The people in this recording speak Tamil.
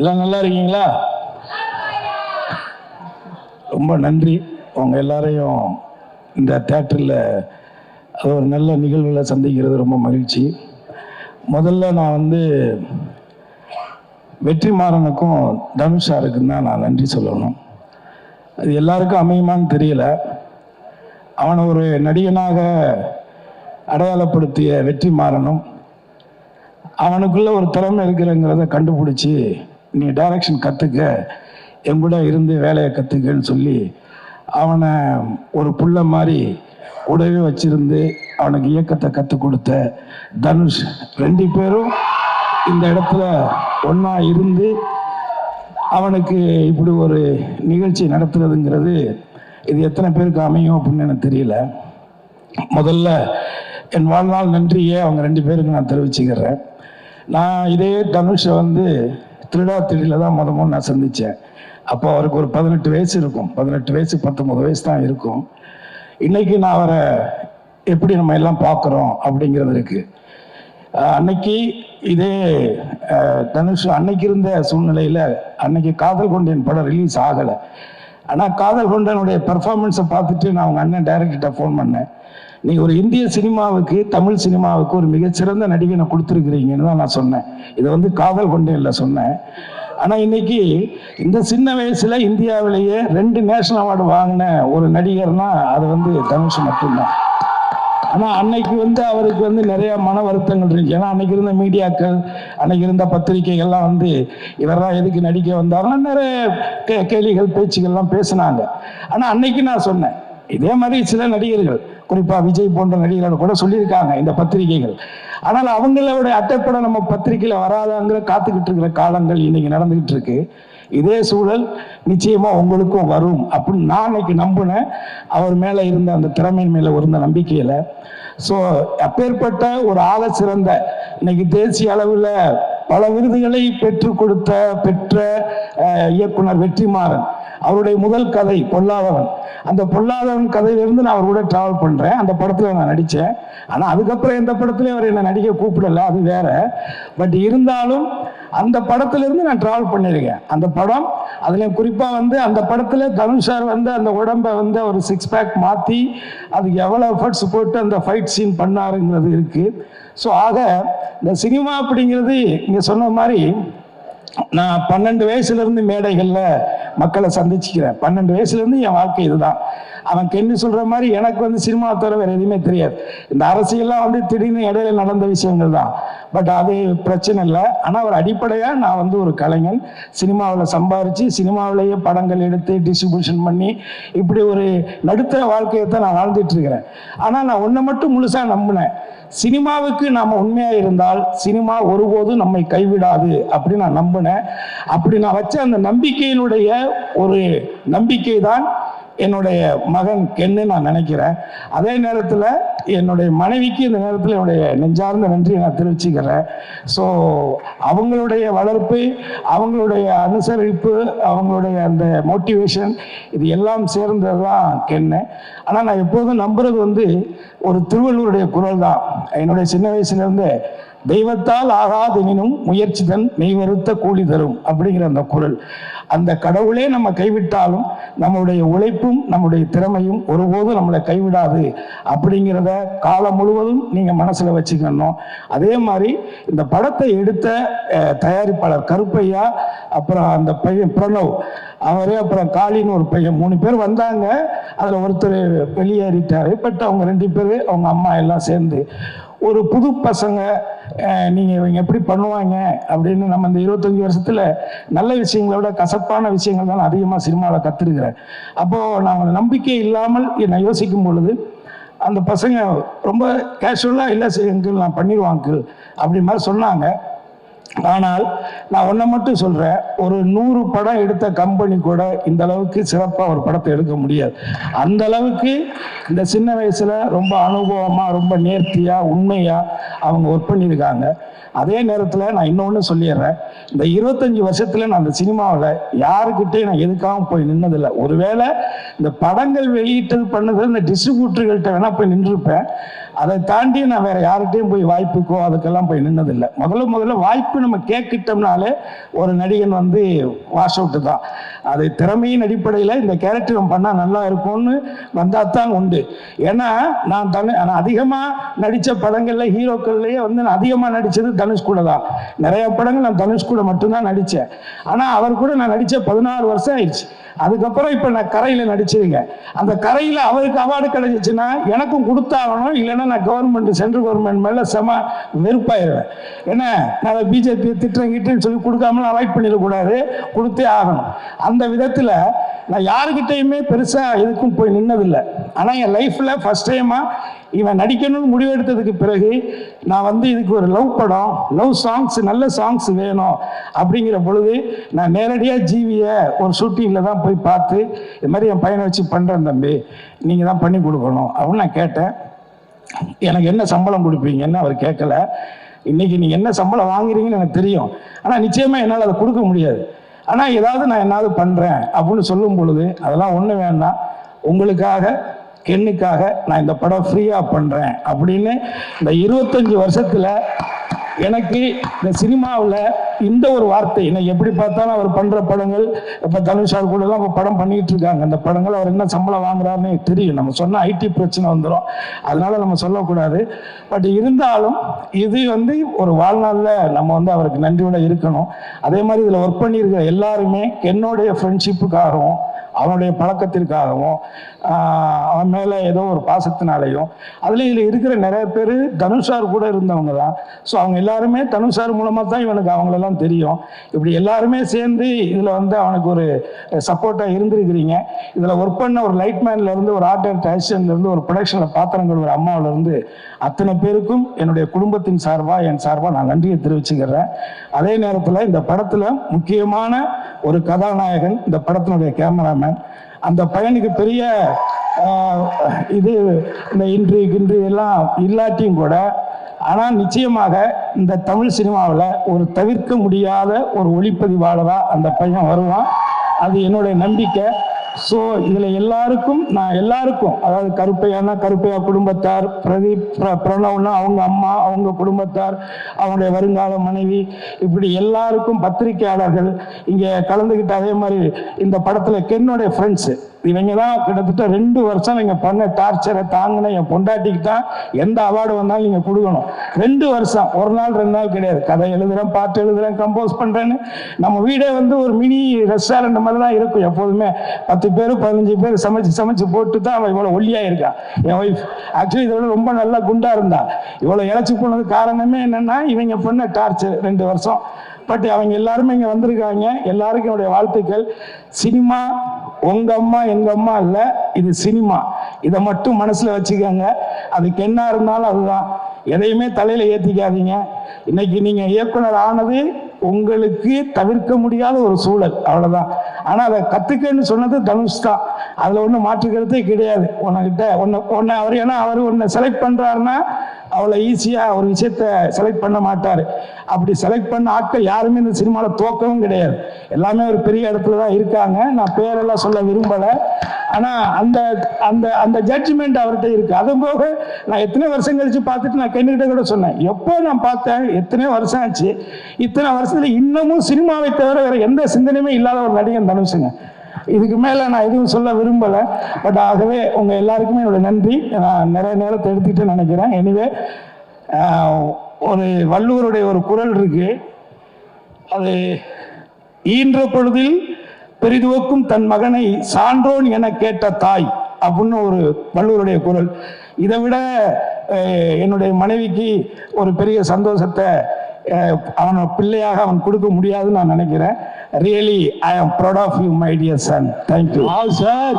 எல்லாம் நல்லா இருக்கீங்களா? ரொம்ப நன்றி. உங்கள் எல்லாரையும் இந்த தேட்டரில் அது ஒரு நல்ல நிகழ்வில் சந்திக்கிறது ரொம்ப மகிழ்ச்சி. முதல்ல நான் வெற்றிமாறனுக்கும் தனுஷ் சாருக்கும் தான் நான் நன்றி சொல்லணும். அது எல்லாருக்கும் அமையுமான்னு தெரியல. அவனை ஒரு நடிகனாக அடையாளப்படுத்திய வெற்றிமாறனும் அவனுக்குள்ள ஒரு திறமை இருக்கிறங்கிறத கண்டுபிடிச்சி நீ டைரக்ஷன் கற்றுக்க, எங்கூட இருந்து வேலையை கற்றுக்கன்னு சொல்லி அவனை ஒரு புள்ள மாதிரி கூடவே வச்சிருந்து அவனுக்கு இயக்கத்தை கற்றுக் கொடுத்த தனுஷ், ரெண்டு பேரும் இந்த இடத்துல ஒன்றா இருந்து அவனுக்கு இப்படி ஒரு நிகழ்ச்சி நடத்துறதுங்கிறது இது எத்தனை பேருக்கு அமையும் அப்படின்னு எனக்கு தெரியல. முதல்ல என் வாழ்நாள் நன்றியை அவங்க ரெண்டு பேருக்கு நான் தெரிவிச்சுக்கிறேன். நான் இதே தனுஷை திருடா திடீரில் தான் முதல்ல நான் சந்தித்தேன். அப்போ அவருக்கு ஒரு 18 வயசு இருக்கும், 18 வயசு 19 வயசு தான் இருக்கும். இன்னைக்கு நான் அவரை எப்படி நம்ம எல்லாம் பார்க்குறோம் அப்படிங்கிறது இருக்கு. அன்னைக்கு இதே தனுஷ் அன்னைக்கு இருந்த சூழ்நிலையில் அன்னைக்கு காதல் கொண்டேன் படம் ரிலீஸ் ஆகலை. ஆனால் காதல் கொண்டனுடைய பெர்ஃபார்மன்ஸை பார்த்துட்டு நான் அவங்க அண்ணன் டைரக்டர்கிட்ட ஃபோன் பண்ணேன். நீங்கள் ஒரு இந்திய சினிமாவுக்கு, தமிழ் சினிமாவுக்கு ஒரு மிகச்சிறந்த நடிகனை கொடுத்துருக்குறீங்கன்னு தான் நான் சொன்னேன். இதை காதல் கொண்டேன்ல சொன்னேன். ஆனால் இன்னைக்கு இந்த சின்ன வயசுல இந்தியாவிலேயே 2 நேஷனல் அவார்டு வாங்கின ஒரு நடிகர்னா அது தனுஷ் மட்டும்தான். ஆனால் அன்னைக்கு அவருக்கு நிறைய மன வருத்தங்கள் இருந்துச்சு. ஏன்னா அன்னைக்கு இருந்த மீடியாக்கள், அன்னைக்கு இருந்த பத்திரிகைகள்லாம் இவரெல்லாம் எதுக்கு நடிக்க வந்தாருன்னா நிறைய கேலிகள் பேச்சுகள்லாம் பேசினாங்க. ஆனால் அன்னைக்கு நான் சொன்னேன், இதே மாதிரி சில நடிகர்கள், குறிப்பா விஜய் போன்ற நடிகர்கள் கூட சொல்லியிருக்காங்க இந்த பத்திரிகைகள். ஆனால் அவங்களோட அட்டைப்படம் நம்ம பத்திரிகையில வராதாங்கிற காத்துக்கிட்டு இருக்கிற காலங்கள் இன்னைக்கு நடந்துகிட்டு இருக்கு. இதே சூழல் நிச்சயமா உங்களுக்கும் வரும் அப்படின்னு நான் இன்னைக்கு நம்பினேன். அவர் மேல இருந்த அந்த திறமையின் மேல இருந்த நம்பிக்கையில. ஸோ அப்பேற்பட்ட ஒரு ஆக சிறந்த இன்னைக்கு தேசிய அளவில் பல விருதுகளை பெற்ற இயக்குனர் வெற்றிமாறன், அவருடைய முதல் கதை பொல்லாதவன். அந்த பொல்லாதவன் கதையிலிருந்து நான் அவர் கூட டிராவல் பண்றேன். அந்த படத்துல நான் நடித்தேன். ஆனால் அதுக்கப்புறம் எந்த படத்துலையும் அவர் என்னை நடிக்க கூப்பிடல, அது வேற. பட் இருந்தாலும் அந்த படத்திலிருந்து நான் டிராவல் பண்ணியிருக்கேன். அந்த படம் அதுலேயும் குறிப்பாக அந்த படத்தில் தனுஷ் சார் அந்த உடம்பை ஒரு 6 பேக் மாற்றி அதுக்கு எவ்வளோ எஃபர்ட்ஸ் போட்டு அந்த ஃபைட் சீன் பண்ணாருங்கிறது இருக்கு. ஸோ ஆக இந்த சினிமா அப்படிங்கிறது இங்கே சொன்ன மாதிரி நான் 12 வயசுலேருந்து மேடைகளில் மக்களை சந்திச்சுக்கிறேன். 12 வயசுலேருந்து என் வாழ்க்கை இதுதான். அவன் கென்னு சொல்கிற மாதிரி எனக்கு சினிமா தவிர வேறு எதுவுமே தெரியாது. இந்த அரசியல்லாம் திடீர்னு இடையில நடந்த விஷயங்கள் தான். பட் அது பிரச்சனை இல்லை. ஆனால் ஒரு அடிப்படையாக நான் ஒரு கலைஞன், சினிமாவில் சம்பாரித்து சினிமாவிலேயே படங்கள் எடுத்து டிஸ்ட்ரிபியூஷன் பண்ணி இப்படி ஒரு நடுத்தர வாழ்க்கையை தான் நான் வாழ்ந்துட்டு இருக்கிறேன். ஆனால் நான் ஒன்றை மட்டும் முழுசாக நம்பினேன், சினிமாவுக்கு நாம் உண்மையாக இருந்தால் சினிமா ஒருபோதும் நம்மை கைவிடாது அப்படின்னு நான் நம்பினேன். அப்படி நான் வச்ச அந்த நம்பிக்கையினுடைய ஒரு நம்பிக்கை தான் என்னுடைய மகன் கென்னு நான் நினைக்கிறேன். அதே நேரத்தில் என்னுடைய மனைவிக்கு இந்த நேரத்தில் என்னுடைய நெஞ்சார்ந்த நன்றியை நான் தெரிவிச்சுக்கிறேன். ஸோ அவங்களுடைய வளர்ப்பு, அவங்களுடைய அனுசரிப்பு, அவங்களுடைய அந்த மோட்டிவேஷன், இது எல்லாம் சேர்ந்தது தான் கென்னு. ஆனால் நான் எப்போதும் நம்புறது ஒரு திருவள்ளுவருடைய குரல் தான். என்னுடைய சின்ன வயசுலேருந்து தெய்வத்தால் ஆகாதெனினும் முயற்சி தன் மெய்வருத்த கூலி தரும் அப்படிங்கிற அந்த குரல். அந்த கடவுளே நம்ம கைவிட்டாலும் நம்முடைய உழைப்பும் நம்முடைய திறமையும் ஒருபோதும் நம்மளை கைவிடாது அப்படிங்கிறத காலம் முழுவதும் நீங்கள் மனசில் வச்சுக்கணும். அதே மாதிரி இந்த படத்தை எடுத்த தயாரிப்பாளர் கருப்பையா, அப்புறம் அந்த பையன் பிரணவ் அவரே, அப்புறம் காளின்னு ஒரு பையன், 3 பேர் வந்தாங்க. அதில் ஒருத்தர் வெளியேறிட்டார். பட் அவங்க 2 பேர் அவங்க அம்மா எல்லாம் சேர்ந்து ஒரு புது பசங்க நீங்கள் இவங்க எப்படி பண்ணுவாங்க அப்படின்னு நம்ம இந்த 25 வருஷத்தில் நல்ல விஷயங்களை விட கசப்பான விஷயங்கள் தான் அதிகமாக சினிமாவில் கற்றுருக்கிறேன். அப்போது நான் நம்பிக்கை இல்லாமல் நான் யோசிக்கும் பொழுது அந்த பசங்க ரொம்ப கேஷுவலாக இல்லை அங்கிள் நான் பண்ணிடுவான் அங்கிள் அப்படி மாதிரி சொன்னாங்க. ஆனால் நான் ஒன்றை மட்டும் சொல்கிறேன், ஒரு 100 படம் எடுத்த கம்பெனி கூட இந்த அளவுக்கு சிறப்பாக ஒரு படத்தை எடுக்க முடியாது. அந்த அளவுக்கு இந்த சின்ன வயசில் ரொம்ப அனுபவமாக, ரொம்ப நேர்த்தியாக, உண்மையாக அவங்க ஒர்க் பண்ணியிருக்காங்க. அதே நேரத்தில் நான் இன்னொன்று சொல்லிடுறேன், இந்த 25 வருஷத்தில் நான் அந்த சினிமாவில் யாருக்கிட்டே நான் எதுக்காகவும் போய் நின்னதில்லை. ஒருவேளை இந்த படங்கள் வெளியிட்டது பண்ணது இந்த டிஸ்ட்ரிபியூட்டர்கள்ட்ட வேணால் போய் நின்றுருப்பேன். அதை தாண்டி நான் வேற யார்கிட்டையும் போய் வாய்ப்புக்கோ அதுக்கெல்லாம் போய் நின்னதில்லை. முதல்ல வாய்ப்பு நம்ம கேட்கிட்டோம்னாலே ஒரு நடிகன் வந்து வாஷ் அவுட்டு தான். அது திறமையின் அடிப்படையில் இந்த கேரக்டர் நம்ம பண்ணால் நல்லா இருக்கும்னு வந்தால் தான் உண்டு. ஏன்னா நான் அதிகமாக நடித்த படங்களில் ஹீரோக்கள்லேயே வந்து நான் அதிகமாக நடித்தது தனுஷ் கூட தான். நிறைய படங்கள் நான் தனுஷ் கூட மட்டும்தான் நடித்தேன். ஆனால் அவர் கூட நான் நடித்த 14 வருஷம் ஆயிடுச்சு. அதுக்கப்புறம் இப்போ நான் கரையில் நடிச்சிருக்கேன். அந்த கரையில் அவருக்கு அவார்டு கிடைச்சிச்சுன்னா எனக்கும் கொடுத்தாகணும், இல்லைன்னா நான் கவர்மெண்ட் சென்ட்ரல் கவர்மெண்ட் மேலே செம வெறுப்பாயிருவேன். ஏன்னா நான் பிஜேபி திட்டங்கிட்டேன்னு சொல்லி கொடுக்காமலாம் அவாய்ட் பண்ணிடக்கூடாது, கொடுத்தே ஆகணும். அந்த விதத்தில் நான் யாருக்கிட்டையுமே பெருசாக எதுக்கும் போய் நின்னதில்லை. ஆனால் என் லைஃப்பில் ஃபஸ்ட் டைமாக இவன் நடிக்கணும்னு முடிவெடுத்ததுக்கு பிறகு நான் வந்து இதுக்கு ஒரு லவ் படம், லவ் சாங்ஸ், நல்ல சாங்ஸ் வேணும் அப்படிங்கிற பொழுது நான் நேரடியாக ஜீவியை ஒரு ஷூட்டிங்கில் தான் போய் பார்த்து இது மாதிரி என் பையனை வச்சு பண்ணுறேன் தம்பி, நீங்கள் தான் பண்ணி கொடுக்கணும் அப்படின்னு நான் கேட்டேன். எனக்கு என்ன சம்பளம் கொடுப்பீங்கன்னு அவர் கேட்கல. இன்றைக்கி நீங்கள் என்ன சம்பளம் வாங்குறீங்கன்னு எனக்கு தெரியும், ஆனால் நிச்சயமாக என்னால் அதை கொடுக்க முடியாது. ஆனால் ஏதாவது நான் என்னாவது பண்ணுறேன் அப்படின்னு சொல்லும் பொழுது அதெல்லாம் ஒன்றும் வேண்டாம், உங்களுக்காக கென்னுக்காக நான் இந்த படம் ஃப்ரீயாக பண்ணுறேன் அப்படின்னு இந்த 25 வருஷத்தில் எனக்கு இந்த சினிமாவில் இந்த ஒரு வார்த்தை, எனக்கு எப்படி பார்த்தாலும் அவர் பண்ணுற படங்கள் இப்போ தனுஷார் கூடலாம் இப்போ படம் பண்ணிக்கிட்டு இருக்காங்க. அந்த படங்கள் அவர் என்ன சம்பளம் வாங்குறாருன்னு தெரியும். நம்ம சொன்னால் ஐடி பிரச்சனை வந்துடும், அதனால நம்ம சொல்லக்கூடாது. பட் இருந்தாலும் இது வந்து ஒரு வாழ்நாளில் நம்ம வந்து அவருக்கு நன்றியோட இருக்கணும். அதே மாதிரி இதில் ஒர்க் பண்ணியிருக்கிற எல்லாருமே என்னுடைய ஃப்ரெண்ட்ஷிப்புக்காகவும் அவனுடைய பழக்கத்திற்காகவும் அவன் மேலே ஏதோ ஒரு பாசத்தினாலையும் அதில் இதில் இருக்கிற நிறைய பேர் தனுஷார் கூட இருந்தவங்க தான். ஸோ அவங்க எல்லாருமே தனுஷார் மூலமாக தான் இவனுக்கு அவங்களெல்லாம் தெரியும். இப்படி எல்லாருமே சேர்ந்து இதில் வந்து அவனுக்கு ஒரு சப்போர்ட்டாக இருந்திருக்கிறீங்க. இதில் ஒர்க் பண்ண ஒரு லைட்மேன்லேருந்து, ஒரு ஆர்ட் அண்ட் ஆக்ஷன்லேருந்து, ஒரு ப்ரொடக்ஷனில் பாத்திரங்கள் ஒரு அம்மாவிலேருந்து அத்தனை பேருக்கும் என்னுடைய குடும்பத்தின் சார்பாக என் சார்பாக நான் நன்றியை தெரிவிச்சுக்கிறேன். அதே நேரத்தில் இந்த படத்தில் முக்கியமான ஒரு கதாநாயகன், இந்த படத்தினுடைய கேமராமேன், அந்த பையனுக்கு பெரிய இது இந்த இன்று எல்லாம் இல்லாட்டியும் கூட, ஆனால் நிச்சயமாக இந்த தமிழ் சினிமாவில் ஒரு தவிர்க்க முடியாத ஒரு ஒளிப்பதிவாளராக அந்த பையன் வருவான். அது என்னுடைய நம்பிக்கை. ஸோ இதில் நான் எல்லாருக்கும் அதாவது கருப்பையா குடும்பத்தார், பிரதீப் பிரணவ்னா அவங்க அம்மா, அவங்க குடும்பத்தார், அவங்களுடைய வருங்கால மனைவி, இப்படி எல்லாருக்கும், பத்திரிகையாளர்கள் இங்கே கலந்துக்கிட்ட, அதே மாதிரி இந்த படத்தில் கென்னுடைய ஃப்ரெண்ட்ஸு, இவங்க தான் கிட்டத்தட்ட 2 வருஷம் நீங்கள் பண்ண டார்ச்சரை தாங்கின என் பொண்டாட்டிக்கு தான் எந்த அவார்டு வந்தாலும் நீங்கள் கொடுக்கணும். 2 வருஷம், ஒரு நாள் 2 நாள் கிடையாது. கதை எழுதுகிறேன், பாட்டு எழுதுகிறேன், கம்போஸ் பண்ணுறேன்னு. நம்ம வீடே வந்து ஒரு மினி ரெஸ்டாரண்ட் மாதிரி தான் இருக்கும் எப்போதுமே. 10 பேர் 15 பேர் சமைச்சு போட்டு தான் அவன் இவ்வளோ ஒல்லியாக இருக்கா. என் ஒய்ஃப் ஆக்சுவலி இதோட ரொம்ப நல்லா குண்டாக இருந்தா. இவ்வளோ இழைச்சி போனது காரணமே என்னென்னா இவங்க பண்ண டார்ச்சர் 2 வருஷம். பட் அவங்க எல்லாருமே இங்கே வந்திருக்காங்க. எல்லாருக்கும் என்னுடைய வாழ்த்துக்கள். சினிமா உங்கள் அம்மா எங்கள் அம்மா இல்லை, இது சினிமா. இதை மட்டும் மனசில் வச்சுக்கோங்க. அதுக்கு என்ன இருந்தாலும் அதுதான். எதையுமே தலையில் ஏற்றிக்காதீங்க. இன்னைக்கு நீங்கள் இயக்குனர் ஆனது உங்களுக்கு தவிர்க்க முடியாத ஒரு சூழல், அவ்வளோதான். ஆனால் அதை கற்றுக்கன்னு சொன்னது தனுஷ் தான். அதில் ஒன்றும் மாற்றுக்கிறதே கிடையாது. உன்னை அவர் ஏன்னா அவர் உன்னை செலக்ட் பண்ணுறாருன்னா அவ்வளோ ஈஸியாக ஒரு விஷயத்தை செலக்ட் பண்ண மாட்டார். அப்படி செலக்ட் பண்ண ஆட்கள் யாருமே இந்த சினிமாவில் தோக்கவும் கிடையாது. எல்லாமே ஒரு பெரிய இடத்துல தான் இருக்காங்க. நான் பேரெல்லாம் சொல்ல விரும்பலை. ஆனால் அந்த அந்த அந்த ஜட்ஜ்மெண்ட் அவர்கிட்ட இருக்குது. அதுபோக நான் எத்தனை வருஷம் கழித்து பார்த்துட்டு நான் கென்னுக்கிட்ட கூட சொன்னேன், எப்போ நான் பார்த்தேன், எத்தனை வருஷம் ஆச்சு, இத்தனை வருஷத்தில் இன்னமும் சினிமாவை தவிர வேறு எந்த சிந்தனையுமே இல்லாத ஒரு நடிகன் தனுஷுங்க. இதுக்கு மேலே நான் எதுவும் சொல்ல விரும்பலை. பட் ஆகவே உங்கள் எல்லாருக்குமே என்னோடய நன்றி. நான் நிறைய நேரத்தை எடுத்துக்கிட்டு நினைக்கிறேன். எனிவே ஒரு வள்ளுவருடைய ஒரு குறள் இருக்கு, அது ஈன்ற பொழுதில் பெரிதுவக்கும் தன் மகனை சான்றோன் என கேட்ட தாய் அப்படின்னு ஒரு வள்ளுவருடைய குறள். இதை விட என்னுடைய மனைவிக்கு ஒரு பெரிய சந்தோஷத்தை அவன் பிள்ளையாக அவன் கொடுக்க முடியாதுன்னு நான் நினைக்கிறேன். Really I am proud of you my dear son. Thank you sir.